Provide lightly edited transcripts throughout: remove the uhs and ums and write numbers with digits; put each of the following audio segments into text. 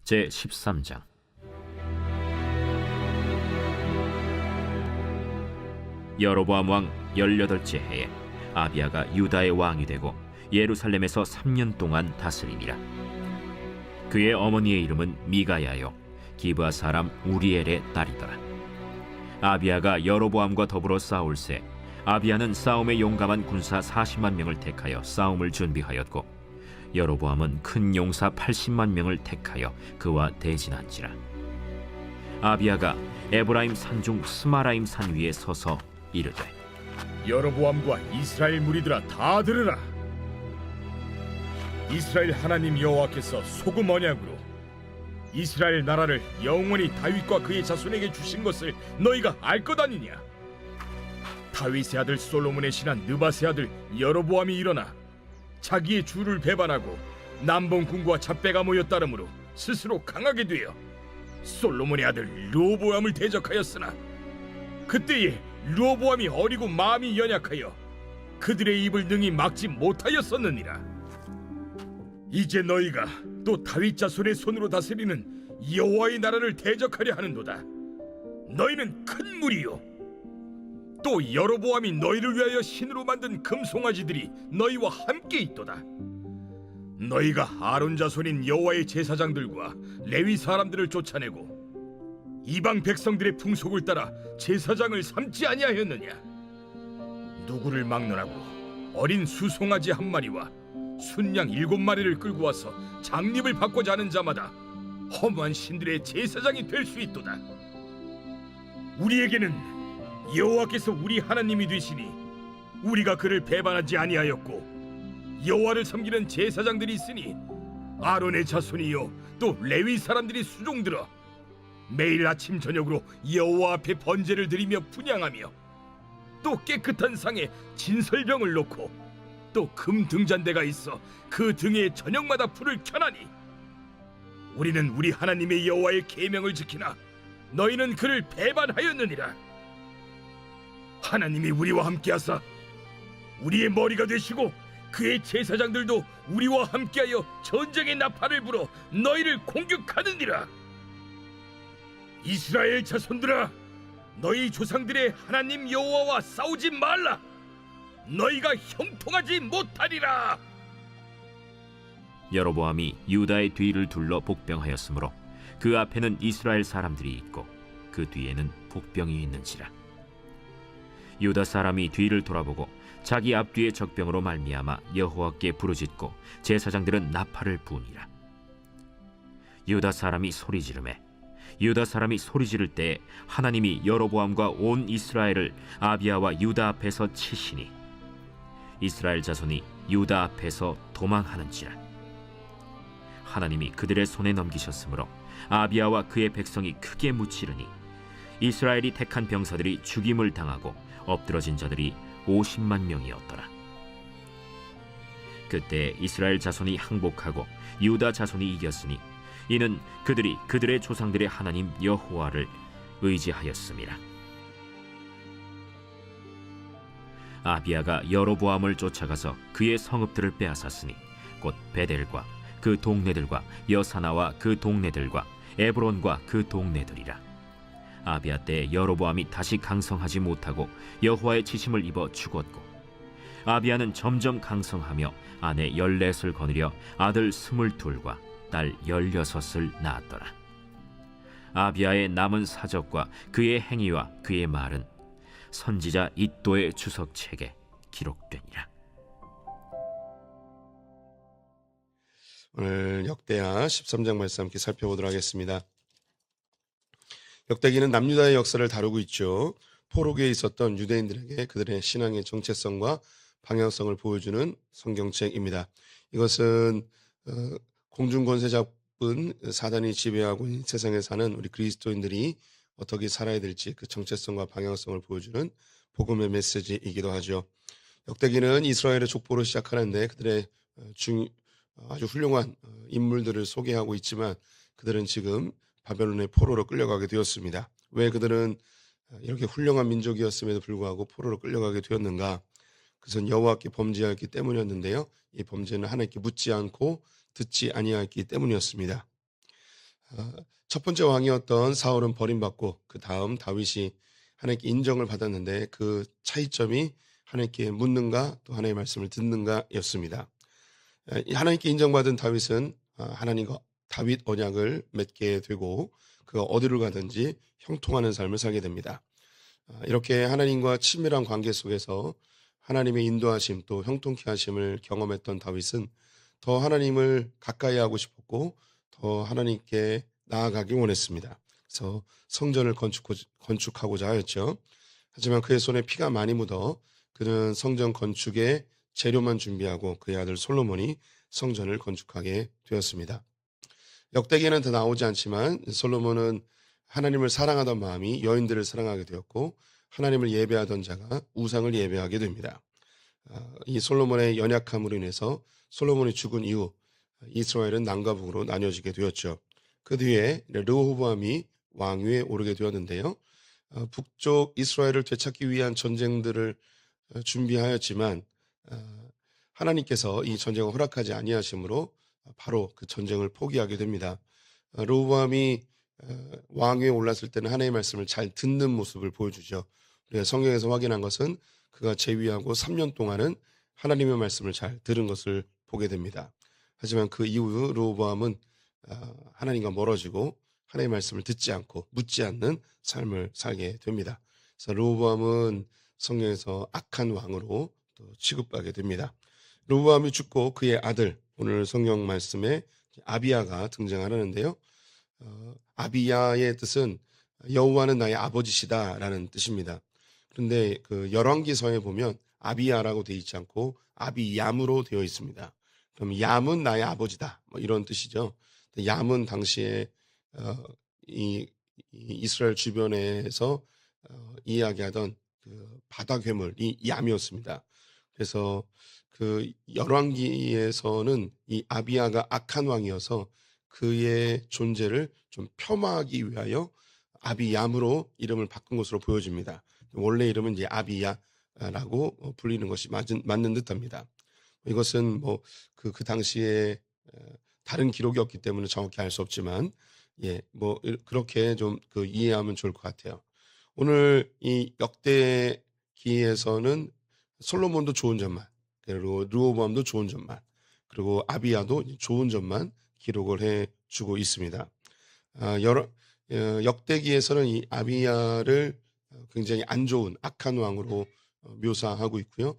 제 13장. 여로보암 왕 18째 해에 아비야가 유다의 왕이 되고 예루살렘에서 3년 동안 다스리니라. 그의 어머니의 이름은 미가야요 기브아 사람 우리엘의 딸이더라. 아비야가 여로보암과 더불어 싸울새 아비야는 싸움에 용감한 군사 40만 명을 택하여 싸움을 준비하였고, 여로보암은 큰 용사 80만 명을 택하여 그와 대진한지라. 아비야가 에브라임 산중 스마라임 산 위에 서서 이르되, 여로보암과 이스라엘 무리들아 다 들으라. 이스라엘 하나님 여호와께서 소금 언약으로 이스라엘 나라를 영원히 다윗과 그의 자손에게 주신 것을 너희가 알 것 아니냐? 다윗의 아들 솔로몬의 신한 느밧의 아들 여로보암이 일어나 자기의 주를 배반하고 남본 군과 잡배가 모여 따름으로 스스로 강하게 되어 솔로몬의 아들 르호보암을 대적하였으나, 그때에 르호보암이 어리고 마음이 연약하여 그들의 입을 능히 막지 못하였었느니라. 이제 너희가 또 다윗 자손의 손으로 다스리는 여호와의 나라를 대적하려 하는도다. 너희는 큰 무리요, 또 여로보암이 너희를 위하여 신으로 만든 금송아지들이 너희와 함께 있도다. 너희가 아론 자손인 여호와의 제사장들과 레위 사람들을 쫓아내고 이방 백성들의 풍속을 따라 제사장을 삼지 아니하였느냐? 누구를 막론하고 어린 수송아지 한 마리와 순양 7마리를 끌고 와서 장립을 받고자 하는 자마다 허무한 신들의 제사장이 될 수 있도다. 우리에게는 여호와께서 우리 하나님이 되시니 우리가 그를 배반하지 아니하였고, 여호와를 섬기는 제사장들이 있으니 아론의 자손이요 또 레위 사람들이 수종들어 매일 아침 저녁으로 여호와 앞에 번제를 드리며 분향하며, 또 깨끗한 상에 진설병을 놓고 또 금 등잔대가 있어 그 등에 저녁마다 불을 켜나니, 우리는 우리 하나님의 여호와의 계명을 지키나 너희는 그를 배반하였느니라. 하나님이 우리와 함께하사 우리의 머리가 되시고 그의 제사장들도 우리와 함께하여 전쟁의 나팔을 불어 너희를 공격하느니라. 이스라엘 자손들아, 너희 조상들의 하나님 여호와와 싸우지 말라. 너희가 형통하지 못하리라. 여로보암이 유다의 뒤를 둘러 복병하였으므로 그 앞에는 이스라엘 사람들이 있고 그 뒤에는 복병이 있는지라. 유다 사람이 뒤를 돌아보고 자기 앞뒤의 적병으로 말미암아 여호와께 부르짖고 제사장들은 나팔을 부으니라. 유다 사람이 소리 지르매 유다 사람이 소리 지를 때에 하나님이 여로보암과 온 이스라엘을 아비야와 유다 앞에서 치시니 이스라엘 자손이 유다 앞에서 도망하는지라. 하나님이 그들의 손에 넘기셨으므로 아비야와 그의 백성이 크게 무찌르니 이스라엘이 택한 병사들이 죽임을 당하고 엎드러진 자들이 50만 명이었더라. 그때 이스라엘 자손이 항복하고 유다 자손이 이겼으니 이는 그들이 그들의 조상들의 하나님 여호와를 의지하였음이라. 아비야가 여로보암을 쫓아가서 그의 성읍들을 빼앗았으니 곧 베델과 그 동네들과 여사나와 그 동네들과 에브론과 그 동네들이라. 아비야 때 여로보암이 다시 강성하지 못하고 여호와의 치심을 입어 죽었고, 아비야는 점점 강성하며 아내 14을 거느려 아들 22과 딸 16을 낳았더라. 아비야의 남은 사적과 그의 행위와 그의 말은 선지자 iddo의 주석책에 기록되니라. 오늘 역대하 13장 말씀 함께 살펴보도록 하겠습니다. 역대기는 남유다의 역사를 다루고 있죠. 포로기에 있었던 유대인들에게 그들의 신앙의 정체성과 방향성을 보여주는 성경책입니다. 이것은 공중권세 잡은 사단이 지배하고 있는 세상에 사는 우리 그리스도인들이 어떻게 살아야 될지 그 정체성과 방향성을 보여주는 복음의 메시지이기도 하죠. 역대기는 이스라엘의 족보로 시작하는데 그들의 아주 훌륭한 인물들을 소개하고 있지만 그들은 지금 바벨론의 포로로 끌려가게 되었습니다. 왜 그들은 이렇게 훌륭한 민족이었음에도 불구하고 포로로 끌려가게 되었는가? 그것은 여호와께 범죄하였기 때문이었는데요. 이 범죄는 하나님께 묻지 않고 듣지 아니하였기 때문이었습니다. 첫 번째 왕이었던 사울은 버림받고 그 다음 다윗이 하나님께 인정을 받았는데 그 차이점이 하나님께 묻는가 또 하나님의 말씀을 듣는가였습니다. 하나님께 인정받은 다윗은 하나님과 다윗 언약을 맺게 되고 그가 어디를 가든지 형통하는 삶을 살게 됩니다. 이렇게 하나님과 친밀한 관계 속에서 하나님의 인도하심 또 형통케 하심을 경험했던 다윗은 더 하나님을 가까이 하고 싶었고 더 하나님께 나아가기 원했습니다. 그래서 성전을 건축하고자 하였죠. 하지만 그의 손에 피가 많이 묻어 그는 성전 건축에 재료만 준비하고 그의 아들 솔로몬이 성전을 건축하게 되었습니다. 역대기에는 더 나오지 않지만 솔로몬은 하나님을 사랑하던 마음이 여인들을 사랑하게 되었고 하나님을 예배하던 자가 우상을 예배하게 됩니다. 이 솔로몬의 연약함으로 인해서 솔로몬이 죽은 이후 이스라엘은 남과 북으로 나뉘어지게 되었죠. 그 뒤에 르호보암이 왕위에 오르게 되었는데요. 북쪽 이스라엘을 되찾기 위한 전쟁들을 준비하였지만 하나님께서 이 전쟁을 허락하지 아니하심으로 바로 그 전쟁을 포기하게 됩니다. 르호보암이 왕위에 올랐을 때는 하나님의 말씀을 잘 듣는 모습을 보여주죠. 우리가 성경에서 확인한 것은 그가 재위하고 3년 동안은 하나님의 말씀을 잘 들은 것을 보게 됩니다. 하지만 그 이후 르호보암은 하나님과 멀어지고 하나님의 말씀을 듣지 않고 묻지 않는 삶을 살게 됩니다. 그래서 르호보암은 성경에서 악한 왕으로 또 취급하게 됩니다. 르호보암이 죽고 그의 아들, 오늘 성경 말씀에 아비야가 등장하는데요. 아비야의 뜻은 여호와는 나의 아버지시다라는 뜻입니다. 그런데 그 열왕기서에 보면 아비야라고 되어 있지 않고 아비얌으로 되어 있습니다. 그럼 얌은 나의 아버지다, 뭐 이런 뜻이죠. 얌은 당시에 이 이스라엘 주변에서 이야기하던 그 바다 괴물이 얌이었습니다. 그래서 그 열왕기에서는 이 아비야가 악한 왕이어서 그의 존재를 좀 폄하하기 위하여 아비얌으로 이름을 바꾼 것으로 보여집니다. 원래 이름은 이제 아비야라고 불리는 것이 맞는 듯합니다. 이것은 뭐 그 당시에 다른 기록이 없기 때문에 정확히 알 수 없지만 뭐 그렇게 좀 그 이해하면 좋을 것 같아요. 오늘 이 역대기에서는 솔로몬도 좋은 점만, 그리고 르호보암도 좋은 점만, 그리고 아비야도 좋은 점만 기록을 해주고 있습니다. 역대기에서는 이 아비야를 굉장히 안 좋은 악한 왕으로 묘사하고 있고요.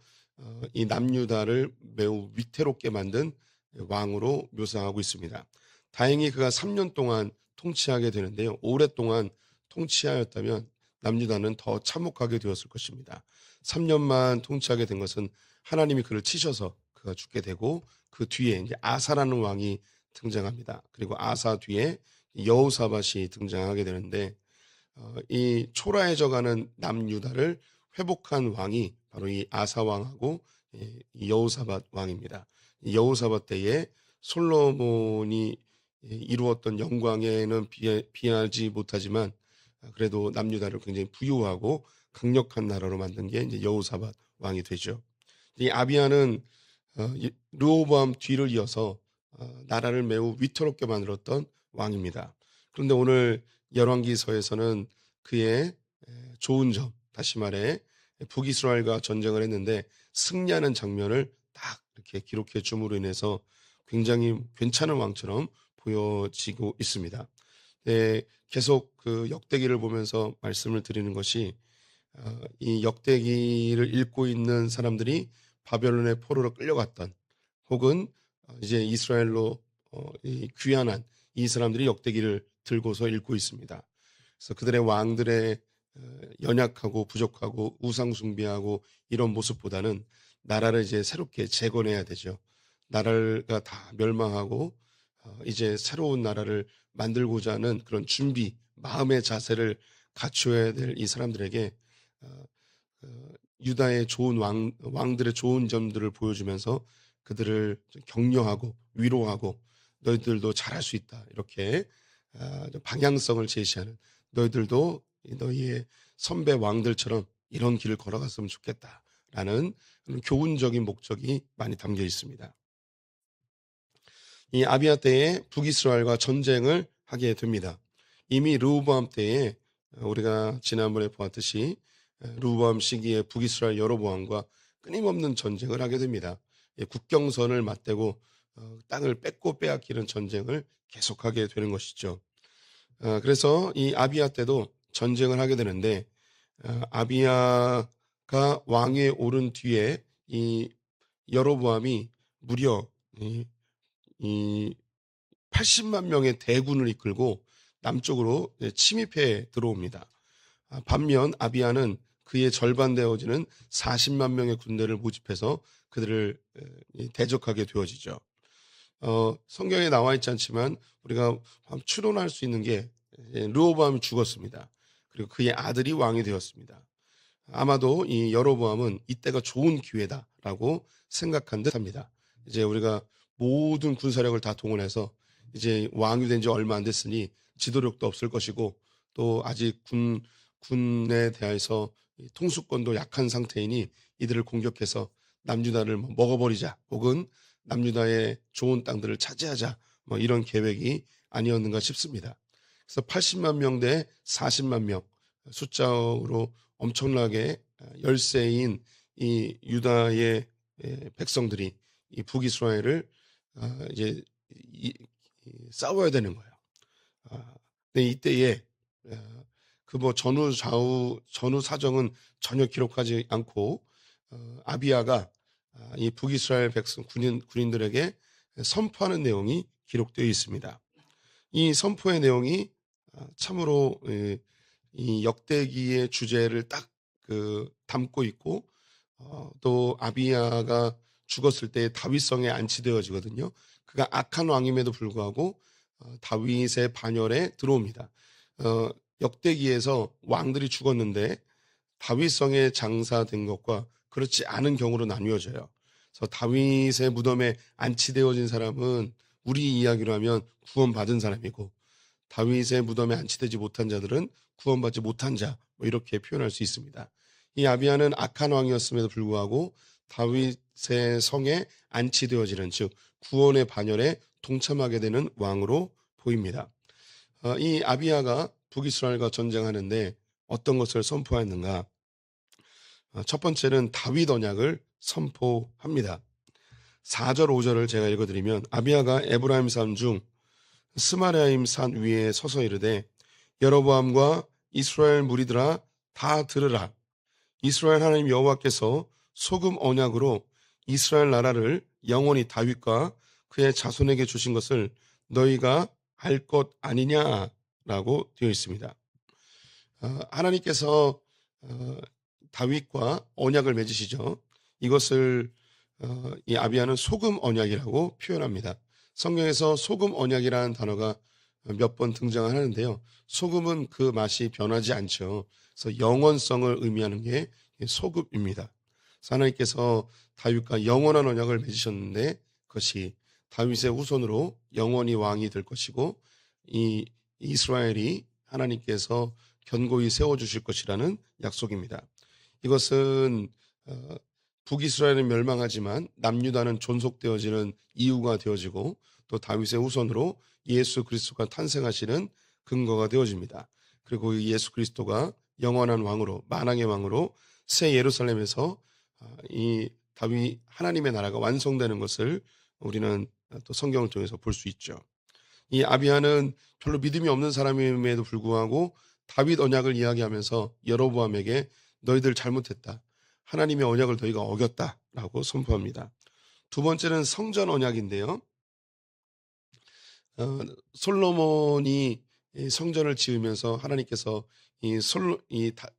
이 남유다를 매우 위태롭게 만든 왕으로 묘사하고 있습니다. 다행히 그가 3년 동안 통치하게 되는데요. 오랫동안 통치하였다면 남유다는 더 참혹하게 되었을 것입니다. 3년만 통치하게 된 것은 하나님이 그를 치셔서 그가 죽게 되고 그 뒤에 이제 아사라는 왕이 등장합니다. 그리고 아사 뒤에 여호사밧이 등장하게 되는데 이 초라해져가는 남유다를 회복한 왕이 바로 이 아사 왕하고 이 여호사밧 왕입니다. 여호사밧 때에 솔로몬이 이루었던 영광에는 비하지 못하지만 그래도 남유다를 굉장히 부유하고 강력한 나라로 만든 게 이제 여호사밧 왕이 되죠. 이 아비야는 르호보암 뒤를 이어서 나라를 매우 위태롭게 만들었던 왕입니다. 그런데 오늘 열왕기서에서는 그의 좋은 점, 다시 말해 북이스라엘과 전쟁을 했는데 승리하는 장면을 딱 이렇게 기록해 줌으로 인해서 굉장히 괜찮은 왕처럼 보여지고 있습니다. 계속 그 역대기를 보면서 말씀을 드리는 것이 이 역대기를 읽고 있는 사람들이 바벨론의 포로로 끌려갔던 혹은 이제 이스라엘로 귀환한 이 사람들이 역대기를 들고서 읽고 있습니다. 그래서 그들의 왕들의 연약하고 부족하고 우상 숭배하고 이런 모습보다는 나라를 이제 새롭게 재건해야 되죠. 나라가 다 멸망하고 이제 새로운 나라를 만들고자 하는 그런 준비, 마음의 자세를 갖춰야 될 이 사람들에게 유다의 좋은 왕들의 좋은 점들을 보여주면서 그들을 격려하고 위로하고 너희들도 잘할 수 있다, 이렇게 방향성을 제시하는, 너희들도 너희의 선배 왕들처럼 이런 길을 걸어갔으면 좋겠다라는 그런 교훈적인 목적이 많이 담겨 있습니다. 이 아비야 때에 북이스라엘과 전쟁을 하게 됩니다. 이미 르호보암 때에 우리가 지난번에 보았듯이 르호보암 시기에 북이스라엘 여로보암과 끊임없는 전쟁을 하게 됩니다. 국경선을 맞대고 땅을 뺏고 빼앗기는 전쟁을 계속하게 되는 것이죠. 그래서 이 아비야 때도 전쟁을 하게 되는데 아비야가 왕위에 오른 뒤에 이 여로보암이 무려 이 80만 명의 대군을 이끌고 남쪽으로 침입해 들어옵니다. 반면 아비야는 그의 절반 되어지는 40만 명의 군대를 모집해서 그들을 대적하게 되어지죠. 성경에 나와 있지 않지만 우리가 추론할 수 있는 게 르호보암이 죽었습니다. 그리고 그의 아들이 왕이 되었습니다. 아마도 이 여로보암은 이때가 좋은 기회다라고 생각한 듯합니다. 이제 우리가 모든 군사력을 다 동원해서 이제 왕이 된 지 얼마 안 됐으니 지도력도 없을 것이고 또 아직 군에 대해서 통수권도 약한 상태이니 이들을 공격해서 남유다를 먹어버리자 혹은 남유다의 좋은 땅들을 차지하자 이런 계획이 아니었는가 싶습니다. 그래서 80만 명 대 40만 명 숫자로 엄청나게 열세인 이 유다의 백성들이 이 북이스라엘을 이제 싸워야 되는 거예요. 근데 이때에 그 전후 사정은 전혀 기록하지 않고 아비야가 이 북이스라엘 백성 군인들에게 선포하는 내용이 기록되어 있습니다. 이 선포의 내용이 참으로 이 역대기의 주제를 딱 담고 있고 또 아비야가 죽었을 때 다윗성에 안치되어지거든요. 그가 악한 왕임에도 불구하고 다윗의 반열에 들어옵니다. 역대기에서 왕들이 죽었는데 다윗성에 장사된 것과 그렇지 않은 경우로 나뉘어져요. 그래서 다윗의 무덤에 안치되어진 사람은 우리 이야기로 하면 구원받은 사람이고 다윗의 무덤에 안치되지 못한 자들은 구원받지 못한 자 이렇게 표현할 수 있습니다. 이 아비야는 악한 왕이었음에도 불구하고 다윗의 성에 안치되어지는 즉 구원의 반열에 동참하게 되는 왕으로 보입니다. 이 아비야가 북이스라엘과 전쟁하는데 어떤 것을 선포했는가? 첫 번째는 다윗 언약을 선포합니다. 4절 5절을 제가 읽어드리면 아비야가 에브라임 산 중 스마랴임 산 위에 서서 이르되 여로보암과 이스라엘 무리들아 다 들으라. 이스라엘 하나님 여호와께서 소금 언약으로 이스라엘 나라를 영원히 다윗과 그의 자손에게 주신 것을 너희가 알 것 아니냐라고 되어 있습니다. 하나님께서 다윗과 언약을 맺으시죠. 이것을 이 아비야는 소금 언약이라고 표현합니다. 성경에서 소금 언약이라는 단어가 몇 번 등장하는데요. 소금은 그 맛이 변하지 않죠. 그래서 영원성을 의미하는 게 소금입니다. 하나님께서 다윗과 영원한 언약을 맺으셨는데 그것이 다윗의 후손으로 영원히 왕이 될 것이고 이 이스라엘이 하나님께서 견고히 세워주실 것이라는 약속입니다. 이것은 북이스라엘은 멸망하지만 남유다는 존속되어지는 이유가 되어지고 또 다윗의 후손으로 예수 그리스도가 탄생하시는 근거가 되어집니다. 그리고 이 예수 그리스도가 영원한 왕으로 만왕의 왕으로 새 예루살렘에서 이 다윗 하나님의 나라가 완성되는 것을 우리는 또 성경을 통해서 볼 수 있죠. 이 아비야는 별로 믿음이 없는 사람임에도 불구하고 다윗 언약을 이야기하면서 여로보암에게 너희들 잘못했다. 하나님의 언약을 너희가 어겼다라고 선포합니다. 두 번째는 성전 언약인데요. 솔로몬이 성전을 지으면서 하나님께서 이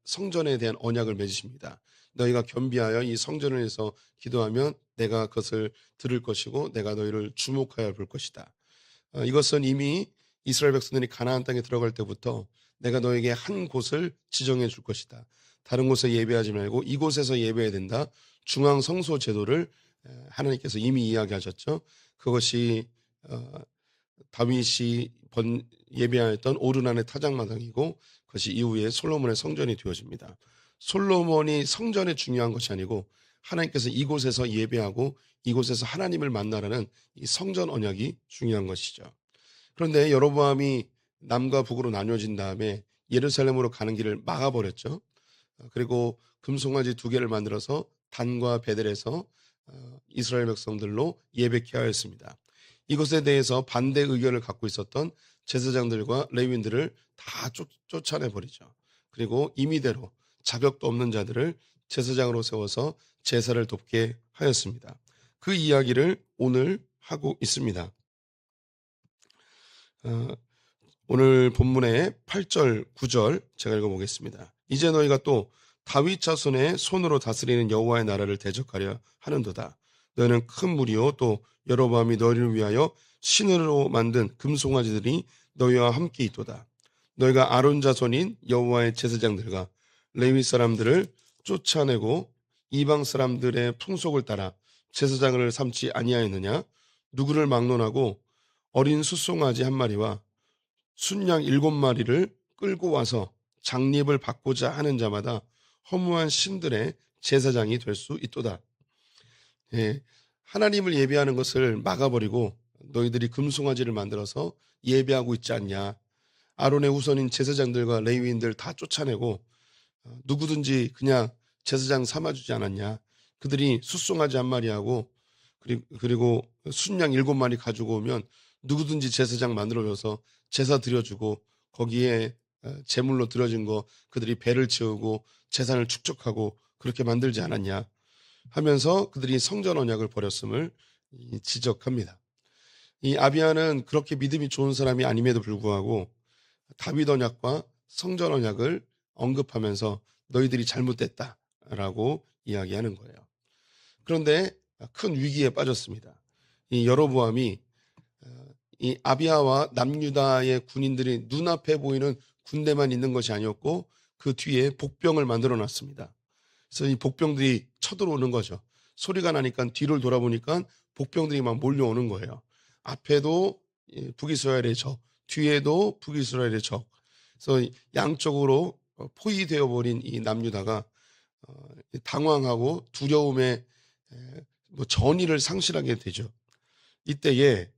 성전에 대한 언약을 맺으십니다. 너희가 겸비하여 이 성전을 위해서 기도하면 내가 그것을 들을 것이고 내가 너희를 주목하여 볼 것이다. 이것은 이미 이스라엘 백성들이 가나안 땅에 들어갈 때부터 내가 너에게 한 곳을 지정해 줄 것이다. 다른 곳에 예배하지 말고 이곳에서 예배해야 된다. 중앙 성소 제도를 하나님께서 이미 이야기하셨죠. 그것이 다윗이 예배하였던 오르난의 타작마당이고 그것이 이후에 솔로몬의 성전이 되어집니다. 솔로몬이 성전이 중요한 것이 아니고 하나님께서 이곳에서 예배하고 이곳에서 하나님을 만나라는 이 성전 언약이 중요한 것이죠. 그런데 여로보암이 남과 북으로 나뉘어진 다음에 예루살렘으로 가는 길을 막아버렸죠. 그리고 금송아지 2개를 만들어서 단과 베델에서 이스라엘 백성들로 예배케 하였습니다. 이것에 대해서 반대 의견을 갖고 있었던 제사장들과 레위인들을 다 쫓아내 버리죠. 그리고 임의대로 자격도 없는 자들을 제사장으로 세워서 제사를 돕게 하였습니다. 그 이야기를 오늘 하고 있습니다. 오늘 본문의 8절, 9절 제가 읽어보겠습니다. 이제 너희가 또 다윗 자손의 손으로 다스리는 여호와의 나라를 대적하려 하는도다. 너희는 큰 무리요 또 여로보암이 너희를 위하여 신으로 만든 금송아지들이 너희와 함께 있도다. 너희가 아론 자손인 여호와의 제사장들과 레위 사람들을 쫓아내고 이방 사람들의 풍속을 따라 제사장을 삼지 아니하였느냐? 누구를 막론하고 어린 숫송아지 1마리와 순양 7마리를 끌고 와서 장립을 받고자 하는 자마다 허무한 신들의 제사장이 될 수 있도다. 예, 하나님을 예배하는 것을 막아버리고 너희들이 금송아지를 만들어서 예배하고 있지 않냐. 아론의 후손인 제사장들과 레위인들 다 쫓아내고 누구든지 그냥 제사장 삼아주지 않았냐. 그들이 숫송아지 1마리하고 그리고 순양 7마리 가지고 오면 누구든지 제사장 만들어줘서 제사 드려주고 거기에 제물로 드려진 거 그들이 배를 채우고 재산을 축적하고 그렇게 만들지 않았냐 하면서 그들이 성전 언약을 버렸음을 지적합니다. 이 아비야는 그렇게 믿음이 좋은 사람이 아님에도 불구하고 다윗 언약과 성전 언약을 언급하면서 너희들이 잘못됐다라고 이야기하는 거예요. 그런데 큰 위기에 빠졌습니다. 이 여로보암이 이 아비야와 남유다의 군인들이 눈앞에 보이는 군대만 있는 것이 아니었고 그 뒤에 복병을 만들어 놨습니다. 그래서 이 복병들이 쳐들어오는 거죠. 소리가 나니까 뒤를 돌아보니까 복병들이 막 몰려오는 거예요. 앞에도 북이스라엘의 적, 뒤에도 북이스라엘의 적. 그래서 양쪽으로 포위되어 버린 이 남유다가 당황하고 두려움에 전의를 상실하게 되죠. 이때에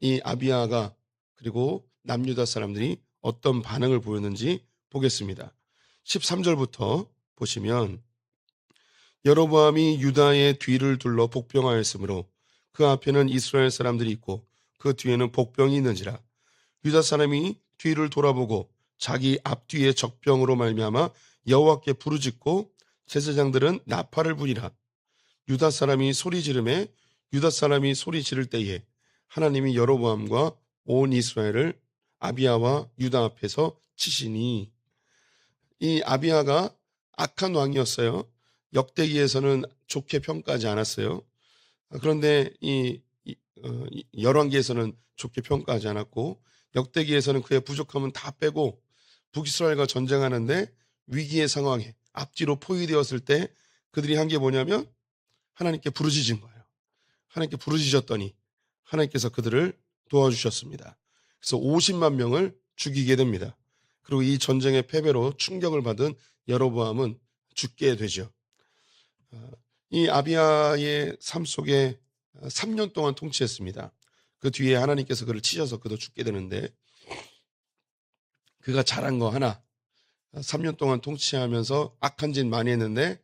이 아비야가 그리고 남유다 사람들이 어떤 반응을 보였는지 보겠습니다. 13절부터 보시면 여로보암이 유다의 뒤를 둘러 복병하였으므로 그 앞에는 이스라엘 사람들이 있고 그 뒤에는 복병이 있는지라. 유다 사람이 뒤를 돌아보고 자기 앞뒤의 적병으로 말미암아 여호와께 부르짖고 제사장들은 나팔을 부리라. 유다 사람이 소리 지르매 유다 사람이 소리 지를 때에 하나님이 여로보암과 온 이스라엘을 아비야와 유다 앞에서 치시니. 이 아비야가 악한 왕이었어요. 역대기에서는 좋게 평가하지 않았어요. 그런데 이 열왕기에서는 좋게 평가하지 않았고 역대기에서는 그의 부족함은 다 빼고 북이스라엘과 전쟁하는데 위기의 상황에 앞뒤로 포위되었을 때 그들이 한 게 뭐냐면 하나님께 부르짖은 거예요. 하나님께 부르짖었더니 하나님께서 그들을 도와주셨습니다. 그래서 50만 명을 죽이게 됩니다. 그리고 이 전쟁의 패배로 충격을 받은 여로보암은 죽게 되죠. 이 아비야의 삶 속에 3년 동안 통치했습니다. 그 뒤에 하나님께서 그를 치셔서 그도 죽게 되는데 그가 잘한 거 하나, 3년 동안 통치하면서 악한 짓 많이 했는데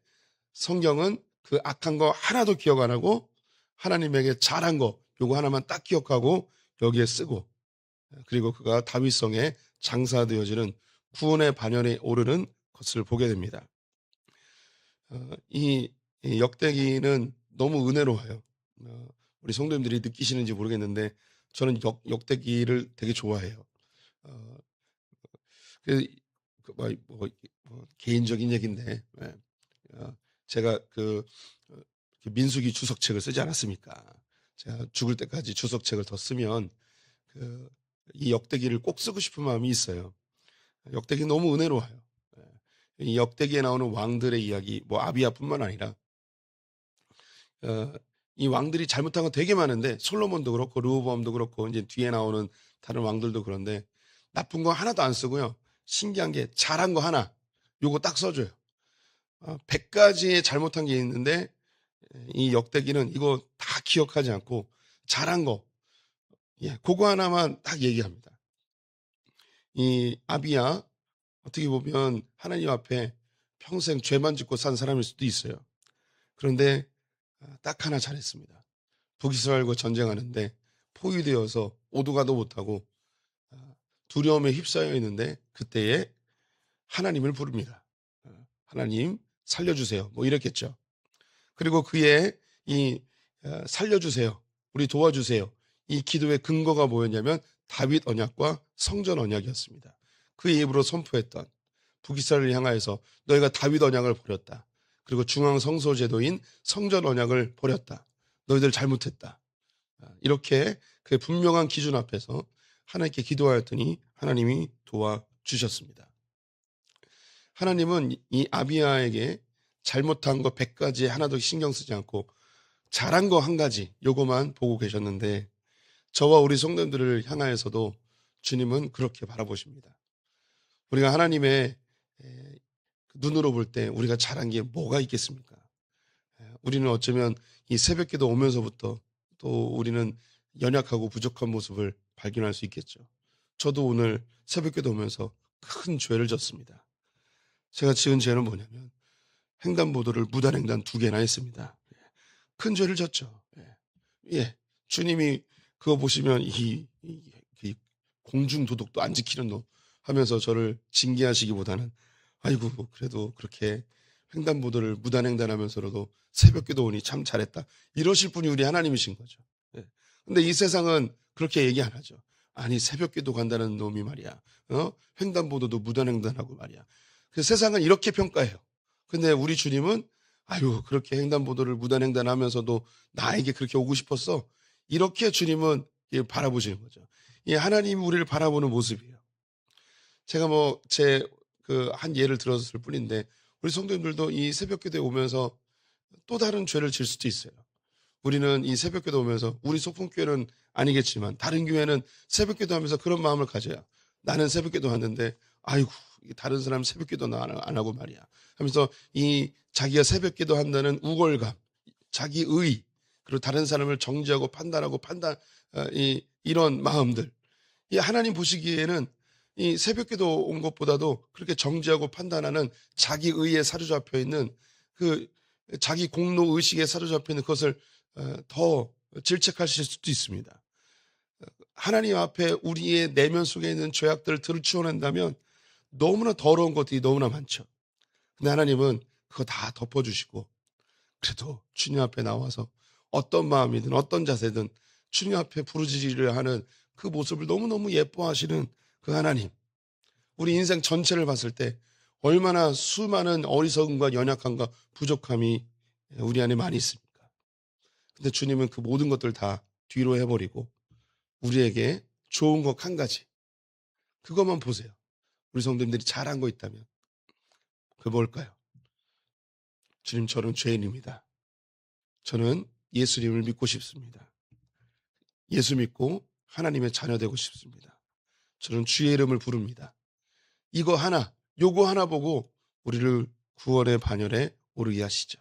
성경은 그 악한 거 하나도 기억 안 하고 하나님에게 잘한 거 요거 하나만 딱 기억하고 여기에 쓰고 그리고 그가 다윗성에 장사되어지는 구원의 반열에 오르는 것을 보게 됩니다. 이 역대기는 너무 은혜로워요. 우리 성도님들이 느끼시는지 모르겠는데 저는 역대기를 되게 좋아해요. 개인적인 얘기인데 제가 민수기 주석책을 쓰지 않았습니까? 제가 죽을 때까지 주석책을 더 쓰면 이 역대기를 꼭 쓰고 싶은 마음이 있어요. 역대기 너무 은혜로워요. 이 역대기에 나오는 왕들의 이야기, 아비야뿐만 아니라 이 왕들이 잘못한 거 되게 많은데 솔로몬도 그렇고 르호보암도 그렇고 이제 뒤에 나오는 다른 왕들도 그런데 나쁜 거 하나도 안 쓰고요. 신기한 게 잘한 거 하나, 요거 딱 써줘요. 100가지의 잘못한 게 있는데 이 역대기는 이거 다 기억하지 않고 잘한 거 예, 그거 하나만 딱 얘기합니다. 이 아비야 어떻게 보면 하나님 앞에 평생 죄만 짓고 산 사람일 수도 있어요. 그런데 딱 하나 잘했습니다. 북이스라엘과 전쟁하는데 포위되어서 오도가도 못하고 두려움에 휩싸여 있는데 그때에 하나님을 부릅니다. 하나님 살려주세요. 뭐 이랬겠죠. 그리고 그의 이 살려주세요. 우리 도와주세요. 이 기도의 근거가 뭐였냐면 다윗 언약과 성전 언약이었습니다. 그의 입으로 선포했던 북이스라엘을 향하여서 너희가 다윗 언약을 버렸다. 그리고 중앙 성소 제도인 성전 언약을 버렸다. 너희들 잘못했다. 이렇게 그 분명한 기준 앞에서 하나님께 기도하였더니 하나님이 도와주셨습니다. 하나님은 이 아비야에게 잘못한 거 100가지 하나도 신경 쓰지 않고 잘한 거 한 가지 요거만 보고 계셨는데 저와 우리 성도들을 향하여서도 주님은 그렇게 바라보십니다. 우리가 하나님의 눈으로 볼 때 우리가 잘한 게 뭐가 있겠습니까? 우리는 어쩌면 이 새벽기도 오면서부터 또 우리는 연약하고 부족한 모습을 발견할 수 있겠죠. 저도 오늘 새벽기도 오면서 큰 죄를 졌습니다. 제가 지은 죄는 뭐냐면 횡단보도를 무단횡단 2개나 했습니다. 큰 죄를 졌죠. 예. 주님이 그거 보시면 이 공중도덕도 안 지키는 놈 하면서 저를 징계하시기보다는 아이고 그래도 그렇게 횡단보도를 무단횡단하면서라도 새벽기도 오니 참 잘했다 이러실 분이 우리 하나님이신 거죠. 근데 이 세상은 그렇게 얘기 안 하죠. 아니 새벽기도 간다는 놈이 말이야. 횡단보도도 무단횡단하고 말이야. 그 세상은 이렇게 평가해요. 근데 우리 주님은 아유 그렇게 횡단보도를 무단횡단하면서도 나에게 그렇게 오고 싶었어. 이렇게 주님은 바라보시는 거죠. 이 하나님이 우리를 바라보는 모습이에요. 제가 뭐 제 그 한 예를 들었을 뿐인데 우리 성도님들도 이 새벽기도에 오면서 또 다른 죄를 질 수도 있어요. 우리는 이 새벽기도 오면서 우리 소풍교회는 아니겠지만 다른 교회는 새벽기도 하면서 그런 마음을 가져요. 나는 새벽기도 하는데 아이고 다른 사람 새벽기도 안 하고 말이야 하면서 이 자기가 새벽기도 한다는 우월감, 자기의 그리고 다른 사람을 정죄하고 판단하고 이런 마음들 이 하나님 보시기에는 이 새벽기도 온 것보다도 그렇게 정죄하고 판단하는 자기의에 사로잡혀 있는 그 자기 공로 의식에 사로잡혀 있는 그것을 더 질책하실 수도 있습니다. 하나님 앞에 우리의 내면 속에 있는 죄악들을 들추어낸다면 너무나 더러운 것들이 너무나 많죠. 근데 하나님은 그거 다 덮어주시고 그래도 주님 앞에 나와서 어떤 마음이든 어떤 자세든 주님 앞에 부르짖으려 하는 그 모습을 너무너무 예뻐하시는 그 하나님. 우리 인생 전체를 봤을 때 얼마나 수많은 어리석음과 연약함과 부족함이 우리 안에 많이 있습니까? 근데 주님은 그 모든 것들 다 뒤로 해버리고 우리에게 좋은 것 한 가지 그것만 보세요. 우리 성도님들이 잘한 거 있다면 그 뭘까요? 주님 저는 죄인입니다. 저는 예수님을 믿고 싶습니다. 예수 믿고 하나님의 자녀 되고 싶습니다. 저는 주의 이름을 부릅니다. 이거 하나, 요거 하나 보고 우리를 구원의 반열에 오르게 하시죠.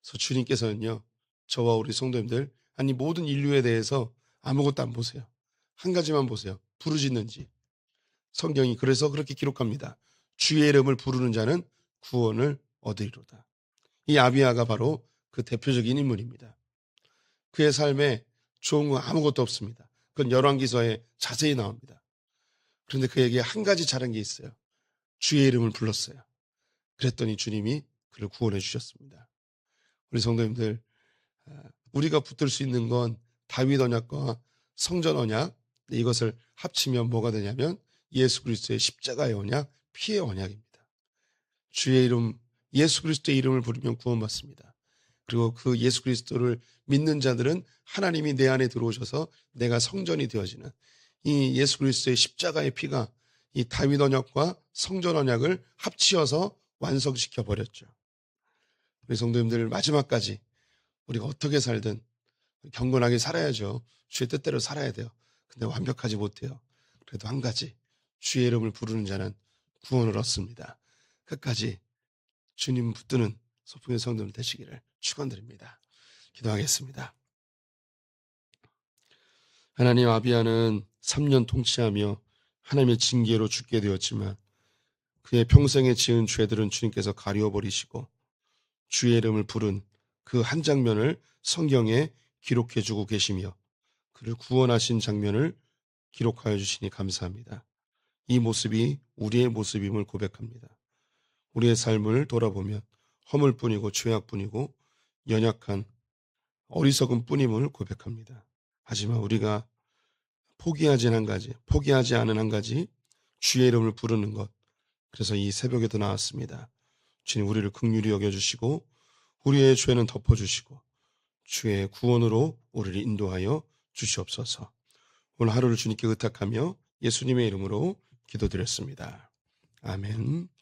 그래서 주님께서는요, 저와 우리 성도님들, 아니 모든 인류에 대해서 아무것도 안 보세요. 한 가지만 보세요. 부르짖는지. 성경이 그래서 그렇게 기록합니다. 주의 이름을 부르는 자는 구원을 얻으리로다. 이 아비야가 바로 그 대표적인 인물입니다. 그의 삶에 좋은 거 아무것도 없습니다. 그건 열왕기서에 자세히 나옵니다. 그런데 그에게 한 가지 잘한 게 있어요. 주의 이름을 불렀어요. 그랬더니 주님이 그를 구원해 주셨습니다. 우리 성도님들, 우리가 붙들 수 있는 건 다윗 언약과 성전 언약, 이것을 합치면 뭐가 되냐면 예수 그리스도의 십자가의 언약, 피의 언약입니다. 주의 이름, 예수 그리스도의 이름을 부르면 구원받습니다. 그리고 그 예수 그리스도를 믿는 자들은 하나님이 내 안에 들어오셔서 내가 성전이 되어지는 이 예수 그리스도의 십자가의 피가 이 다윗 언약과 성전 언약을 합치어서 완성시켜 버렸죠. 우리 성도님들 마지막까지 우리가 어떻게 살든 경건하게 살아야죠. 주의 뜻대로 살아야 돼요. 근데 완벽하지 못해요. 그래도 한 가지, 주의 이름을 부르는 자는 구원을 얻습니다. 끝까지 주님 붙드는 소풍의 성도들 되시기를 축원드립니다. 기도하겠습니다. 하나님, 아비야는 3년 통치하며 하나님의 징계로 죽게 되었지만 그의 평생에 지은 죄들은 주님께서 가리워 버리시고 주의 이름을 부른 그 한 장면을 성경에 기록해 주고 계시며 그를 구원하신 장면을 기록하여 주시니 감사합니다. 이 모습이 우리의 모습임을 고백합니다. 우리의 삶을 돌아보면 허물뿐이고 죄악뿐이고 연약한 어리석은 뿐임을 고백합니다. 하지만 우리가 포기하지 않은 한 가지, 주의 이름을 부르는 것. 그래서 이 새벽에도 나왔습니다. 주님, 우리를 긍휼히 여겨주시고 우리의 죄는 덮어주시고 주의 구원으로 우리를 인도하여 주시옵소서. 오늘 하루를 주님께 의탁하며 예수님의 이름으로 기도드렸습니다. 아멘.